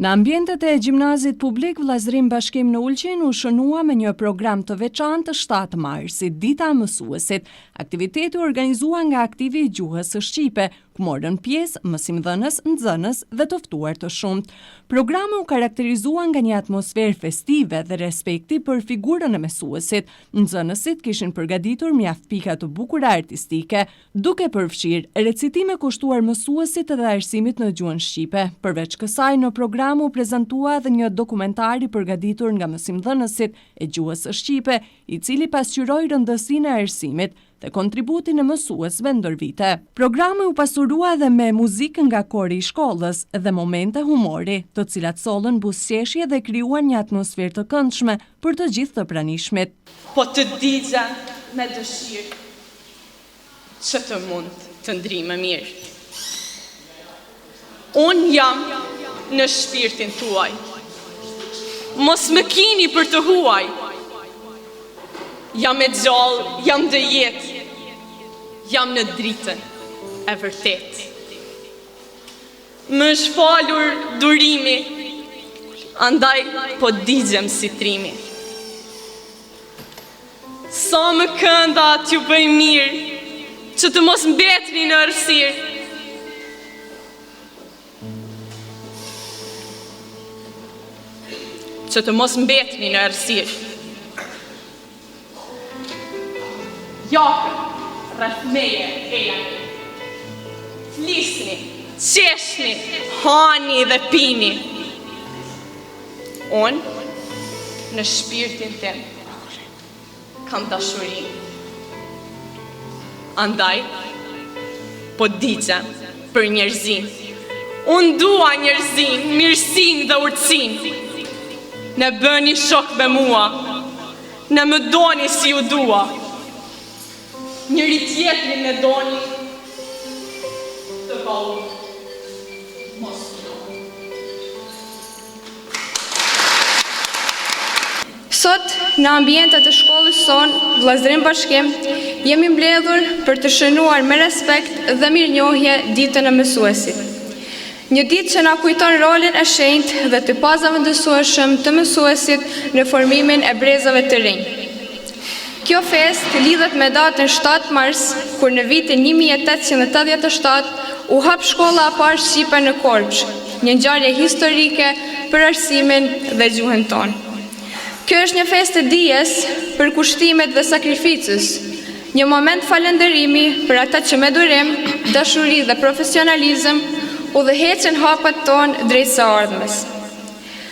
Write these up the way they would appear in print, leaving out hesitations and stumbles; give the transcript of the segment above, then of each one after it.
Në ambientet e gjimnazit publik Vllazërim Bashkim në Ulqin u shënua me një program të veçantë 7 marsit, Dita e Mësuesit. Aktiviteti u organizua nga aktivi i gjuhës së shqipe, ku morën pjesë mësimdhënës, nxënës dhe të ftuar të shumtë. Programi u karakterizua nga një atmosferë festive dhe respekti për figurën e mësuesit. Nxënësit kishin përgatitur mjaft pika të bukura artistike, duke përfshirë recitime kushtuar mësuesit dhe arsimit në gjuhën shqipe. Përveç kësaj, në program u prezantua edhe një dokumentar i përgatitur nga mësimdhënësit e gjuhës së shqipe, i cili pasqyroi rëndësinë e arsimit dhe kontributin e mësuesve ndër vite. Programi u pasurua edhe me muzikë nga kori i shkollës dhe momente humori, të cilat sollën buzëqeshje dhe krijuan një atmosferë të këndshme për të gjithë të pranishmit. Po të digja me dëshirë që të mund të ndri më mirë. Unë jam në shpirtin tuaj. Mos më kini për të huaj. Jam e gjallë, jam dhe jetë. Jam në dritën e vërtet. Më shfalur durimi, andaj po digjem si trimi. Sa më kënda t'ju bëj mirë, që të mos mbetni në errësirë. Që të mos mbetni në errësirë. Jakën, rreth meje e janë. Flisni, qeshni, hani dhe pini. Unë, në shpirtin tim, kam dashurin. Andaj, po digjem për njerëzin. Unë dua njerëzin, mirësin dhe urtësin. Ne bëni shok me mua, ne më doni si ju dua. Njëri tjetrin e doni të paur mos doni. Sot, në ambientet e shkollës sonë, Vllazërim Bashkim, jemi mbledhur për të shënuar me respekt dhe mirënjohje ditën e mësuesit. Një ditë që na kujton rolin e shenjtë dhe të pazavendësueshëm të mësuesit në formimin e brezave të rinj. Kjo fest lidhet me datën 7 mars, kur në vitin 1887 u hap shkolla e parë shqipe në Korçë, një ngjarje historike për arsimin dhe gjuhën tonë. Kjo është një festë e dijes për kushtimet dhe sakrificës, një moment falënderimi për ata që me durim, dashuri dhe profesionalizëm udhëheqën hapat tonë drejt së ardhmes.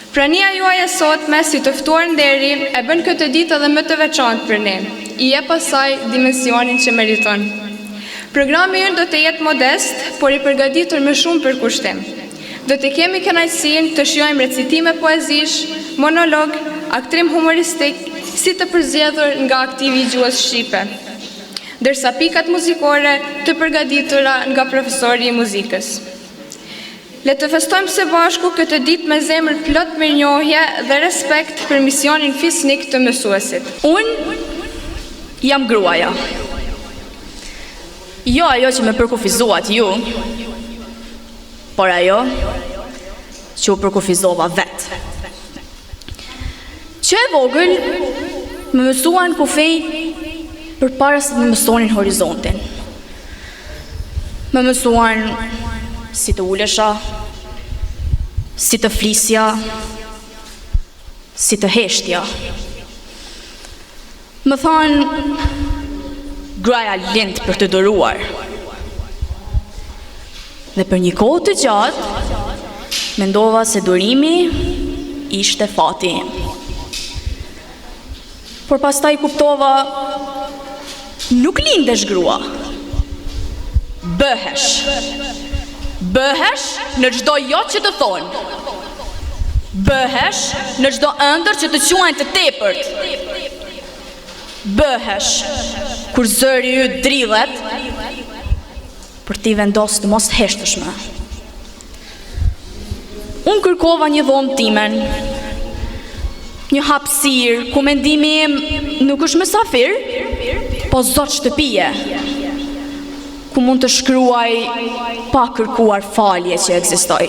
Prania juaj e sotme si të ftuar nderi e bën këtë ditë edhe më të veçantë për ne, i jep asaj dimensionin që meriton. Programi ynë do të jetë modest, por i përgatitur me shumë përkushtim. Do të kemi kënaqësinë të shijojmë recitime poezish, monolog, aktrim humoristik, si të përzgjedhur nga aktivi i gjuhës shqipe, ndërsa pikat muzikore të përgatitura nga profesori i muzikës. Le të festojmë së bashku këtë ditë me zemër plot mirënjohje dhe respekt për misionin fisnik të mësuesit. Unë jam gruaja. Jo ajo që me përkufizuat ju, por ajo që u përkufizova vetë. Që e vogël më mësuan kufej për para se më mësonin horizontin. Më mësuan si të ulesha, si të flisja, si të heshtja. Më thanë, graja lind për të dëruar. Dhe për një kohë të gjatë, mendova se durimi ishte fati. Por pastaj kuptova, nuk lindesh grua, bëhesh. Bëhesh në çdo jo që të thonë. Bëhesh në çdo ëndër që të quajnë të tepërt. Bëhesh kur zëri yt dridhet për t'i vendosur të mos heshtësh më. Unë kërkova një dhomë timen, një hapësirë ku mendimi im nuk është mysafir, po zot shtëpie, ku mund të shkruaj pa kërkuar falje që ekzistoj.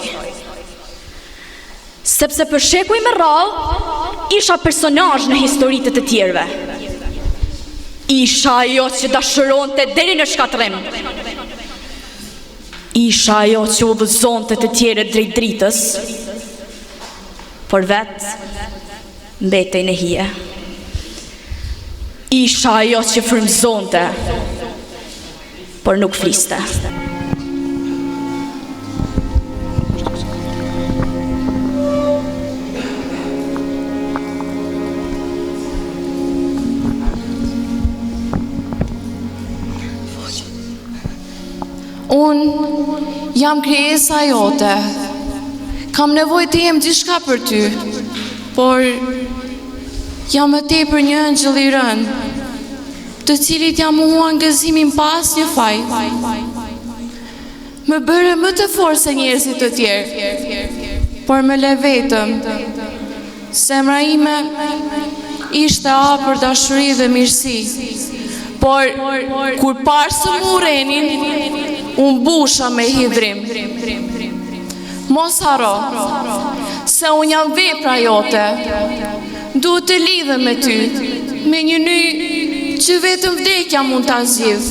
sepse për shekuj me radhë isha personazh në historitë të tjerëve. Isha ajo që dashuronte deri në shkatrim. Isha ajo që udhëzonte të tjerët drejt dritës, por vetë mbetej në hije. Isha ajo që frymëzonte, por nuk fliste. Unë jam krijesa jote. Kam nevojë të jem gjithçka për ty, por jam më tepër një angjëll i rënd, të cilit jam mohuar gëzimin pas një faj. Më bëre më të fortë se njerëzit të tjerë, por më le vetëm. Zemra ime ishte hapur dashuri dhe mirësi, por kur parsë më urenin, unë busha me hidhrim. Mos haro, se unë jam vepra jote. Duhet të lidhem me ty, me një ny që vetëm vdekja mund ta zgjidh.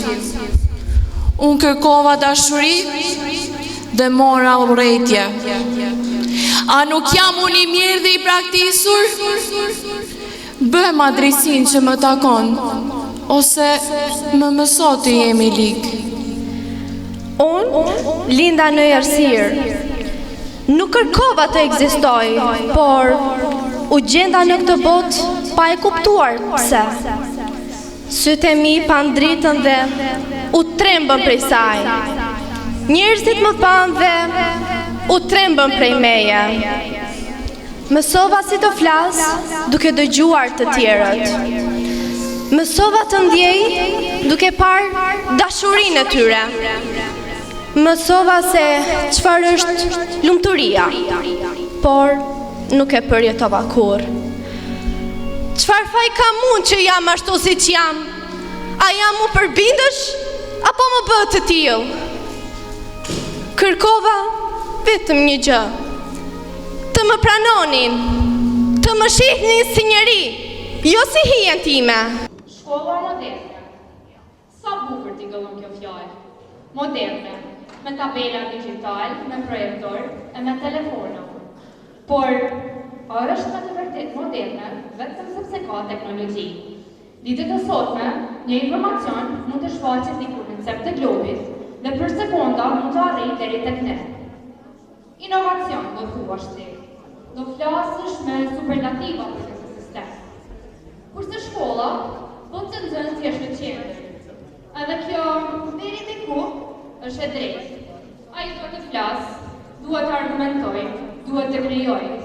Unë kërkova dashuri dhe mora urrejtje. A nuk jam unë i mirë dhe i praktisur? Bëj madrisin që më takon, ose më mëso të jemi lik. Unë linda në errësirë. Nuk kërkova të ekzistoj, por u gjenda në këtë botë pa e kuptuar pse. Sytë e mi pan dritën dhe u trembën prej saj. Njerëzit më pan dhe u trembën prej meje. Mësova si të flas duke dëgjuar të tjerët. Mësova të ndjej duke parë dashurinë e tyre. Mësova se çfarë është lumturia, por nuk e përjetova kurrë. Çfarë faj kam unë që jam ashtu siç jam? A jam u përbindësh apo më bë të tillë? Kërkova vetëm një gjë: të më pranonin, të më shihnin si njeri, jo si hijen time. Shkolla moderne. Sa bukur t'i gëllon kjo fjalë. Moderne, me tabela digital, me projektor e me telefona. Por, është me të vërtet moderne, vetëm sepse ka teknologji. Ditët e sotme, një informacion mund të shfaqet diku në cep të globit dhe për sekonda mund të arrijë deri tek ne. Inovacion, do thuash ti. Do flasësh me superlativa për këtë sistem. Kurse shkolla, do të nxënë thjesht në qendër. Edhe kjo deri diku është e drejtë. Ai duhet të flasë, duhet të argumentojë, duhet të krijojë.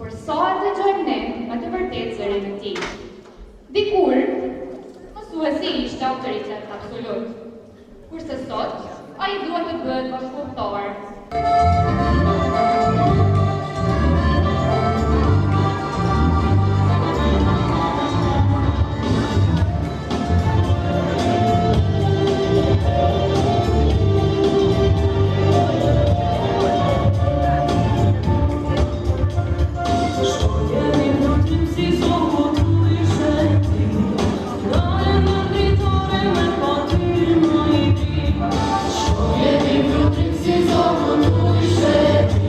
Por sa e dëgjojmë ne me të vërtetë zërin e tij. Dikur, mësuesi ishte autoritet absolut. Kurse sot, ai duhet të bëhet bashkëpunëtor. Si zonë të ishe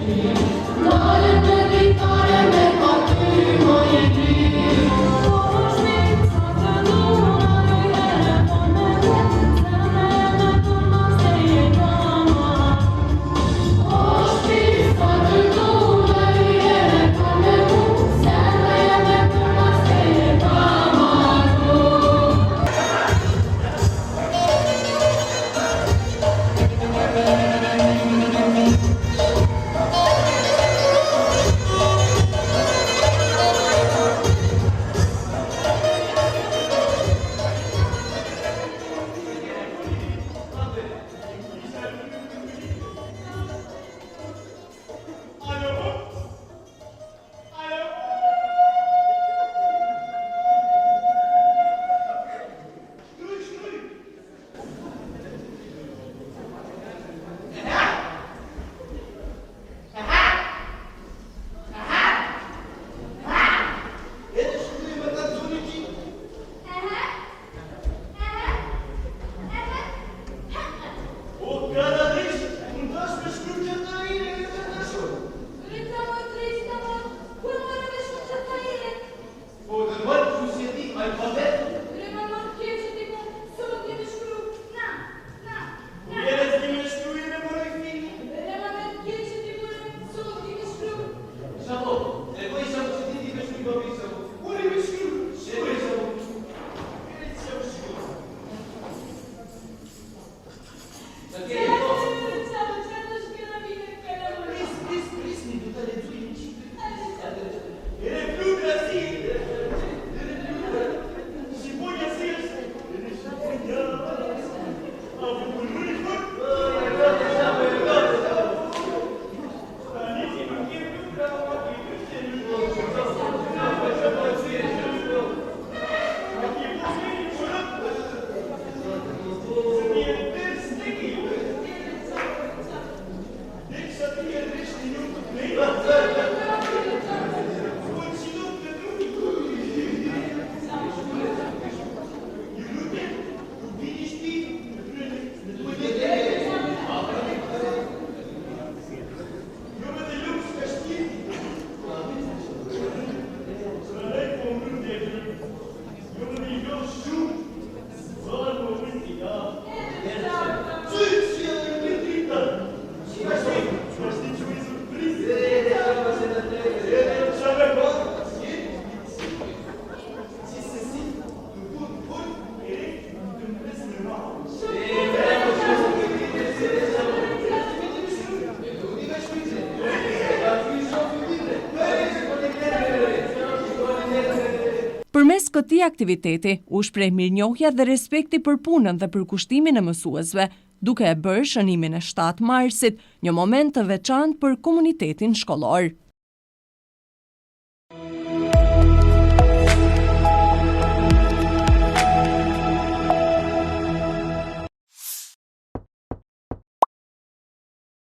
Përmes këtij aktiviteti, u shpreh mirënjohja dhe respekti për punën dhe për kushtimin e mësuesve, duke e bërë shënimin e 7 marsit një moment të veçantë për komunitetin shkollor.